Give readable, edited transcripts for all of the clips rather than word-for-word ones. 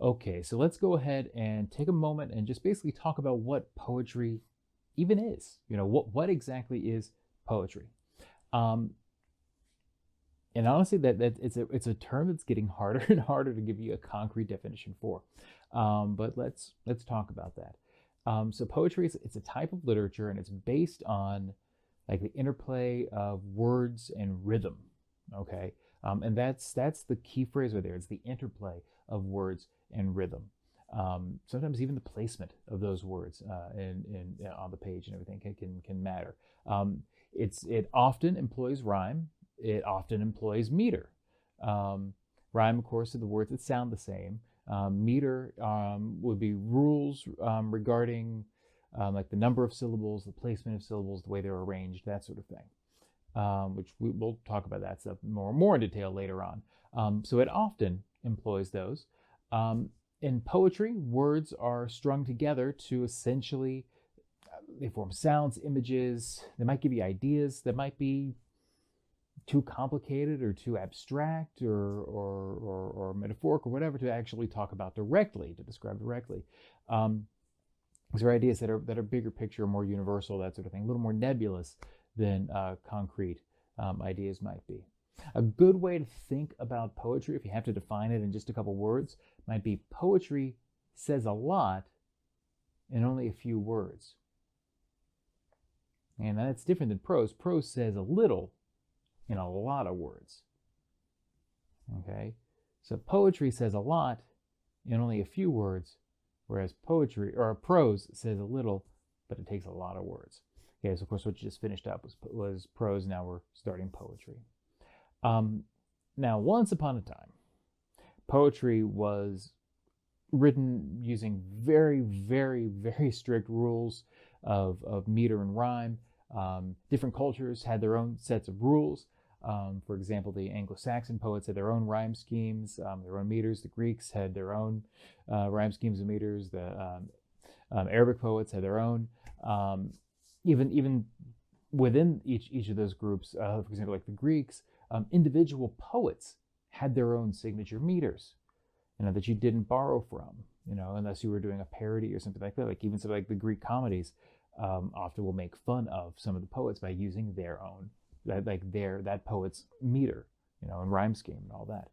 Okay, so let's go ahead and take a moment and just basically talk about what poetry even is. What exactly is poetry? Um, and honestly, that it's a term that's getting harder and harder to give you a concrete definition for. But let's talk about that. So poetry is it's a type of literature, and it's based on like the interplay of words and rhythm. Okay, and that's the key phrase right there. It's the interplay of words and rhythm. Sometimes even the placement of those words in on the page and everything can matter. It often employs rhyme. It often employs meter. Um, Rhyme, of course, are the words that sound the same. Meter would be rules regarding like the number of syllables, the placement of syllables, the way they're arranged, that sort of thing. Which we'll talk about that stuff more in detail later on. So it often employs those. In poetry, words are strung together to essentially they form sounds, images. They might give you ideas that might be too complicated or too abstract or metaphoric or whatever to actually talk about directly, to describe directly. These are ideas that are bigger picture, more universal, that sort of thing, a little more nebulous than concrete ideas might be. A good way to think about poetry, if you have to define it in just a couple words, might be poetry says a lot in only a few words. And that's different than prose. Prose says a little in a lot of words. Okay? So poetry says a lot in only a few words, whereas poetry or prose says a little, but it takes a lot of words. Okay, so of course what you just finished up was prose. Now we're starting poetry. Now, once upon a time, poetry was written using very, very, very strict rules of meter and rhyme. Different cultures had their own sets of rules. For example, the Anglo-Saxon poets had their own rhyme schemes, their own meters. The Greeks had their own rhyme schemes and meters. The Arabic poets had their own. Even within each of those groups, for example, like the Greeks, individual poets had their own signature meters, that you didn't borrow from, unless you were doing a parody or something like that. Like even something like the Greek comedies often will make fun of some of the poets by using their own, that poet's meter, and rhyme scheme and all that.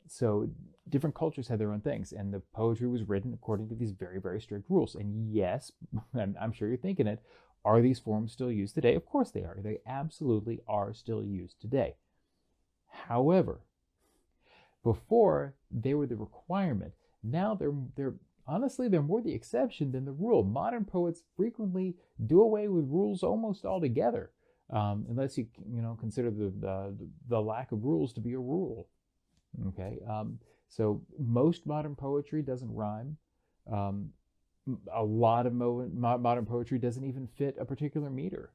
So different cultures had their own things, and the poetry was written according to these very, very strict rules. And yes, I'm sure you're thinking it, are these forms still used today? Of course they are. They absolutely are still used today. However, before they were the requirement, now they're honestly they're more the exception than the rule. Modern poets frequently do away with rules almost altogether, unless you consider the lack of rules to be a rule. Okay, so most modern poetry doesn't rhyme. A lot of modern poetry doesn't even fit a particular meter.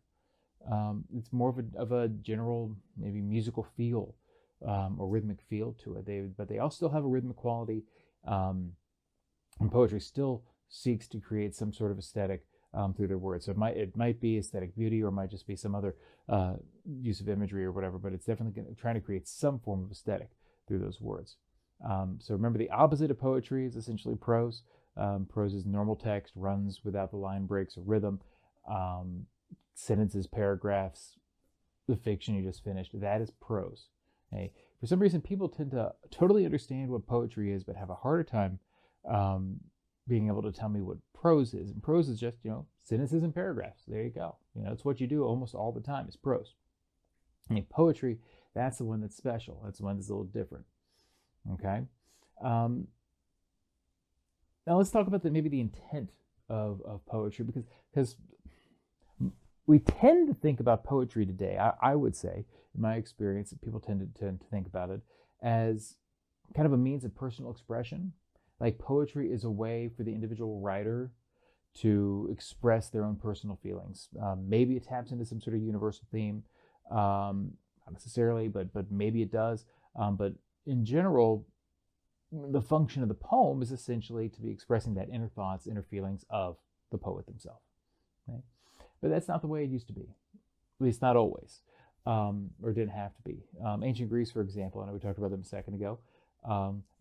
It's more of a general, maybe musical feel or rhythmic feel to it. But they all still have a rhythmic quality, and poetry still seeks to create some sort of aesthetic through their words. So it might be aesthetic beauty, or it might just be some other use of imagery or whatever. But it's definitely trying to create some form of aesthetic through those words. So remember, the opposite of poetry is essentially prose. Prose is normal text, runs without the line breaks or rhythm, sentences, paragraphs. The fiction you just finished, that is prose. Okay? For some reason, people tend to totally understand what poetry is, but have a harder time being able to tell me what prose is. And prose is just, sentences and paragraphs. There you go. It's what you do almost all the time is prose. And poetry, that's the one that's special. That's the one that's a little different. Okay? Now let's talk about maybe the intent of poetry, because we tend to think about poetry today, I would say, in my experience, people tend to think about it as kind of a means of personal expression. Like poetry is a way for the individual writer to express their own personal feelings. Maybe it taps into some sort of universal theme, not necessarily, but maybe it does. But in general, the function of the poem is essentially to be expressing that inner thoughts, inner feelings of the poet themselves. Okay? But that's not the way it used to be, at least not always, or didn't have to be. Ancient Greece, for example, I know we talked about them a second ago.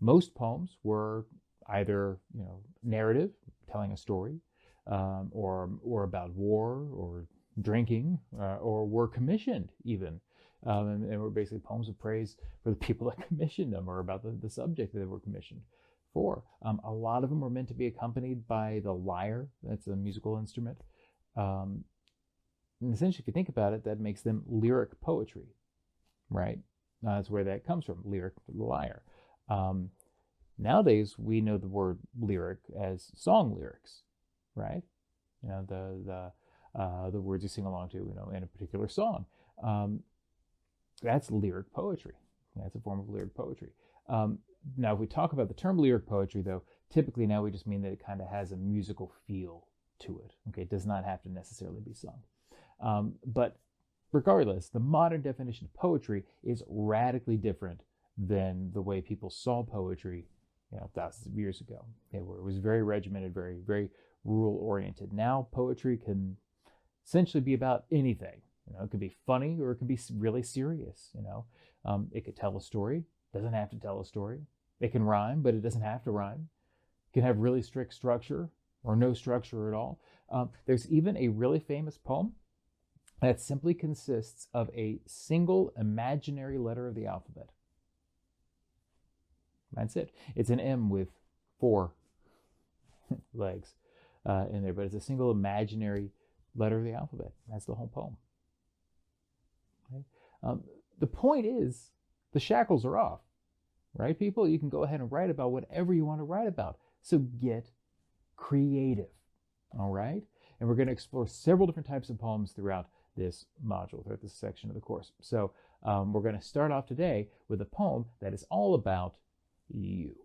Most poems were either narrative, telling a story, or about war or drinking, or were commissioned even. And were basically poems of praise for the people that commissioned them, or about the subject that they were commissioned for. A lot of them were meant to be accompanied by the lyre. That's a musical instrument. And essentially, if you think about it, that makes them lyric poetry, right? That's where that comes from, lyric, the lyre. Nowadays, we know the word lyric as song lyrics, right? The words you sing along to, in a particular song. That's lyric poetry. That's a form of lyric poetry. Now, if we talk about the term lyric poetry, though, typically now we just mean that it kind of has a musical feel to it. Okay, it does not have to necessarily be sung. But regardless, the modern definition of poetry is radically different than the way people saw poetry, thousands of years ago. It was very regimented, very, very rule-oriented. Now, poetry can essentially be about anything. It could be funny, or it could be really serious. It could tell a story. Doesn't have to tell a story. It can rhyme, but it doesn't have to rhyme. It can have really strict structure or no structure at all. There's even a really famous poem that simply consists of a single imaginary letter of the alphabet. That's it. It's an M with 4 legs in there, but it's a single imaginary letter of the alphabet. That's the whole poem. Okay? The point is, the shackles are off, right, people? You can go ahead and write about whatever you want to write about. So get creative, all right? And we're going to explore several different types of poems throughout this module, throughout this section of the course. So we're going to start off today with a poem that is all about you.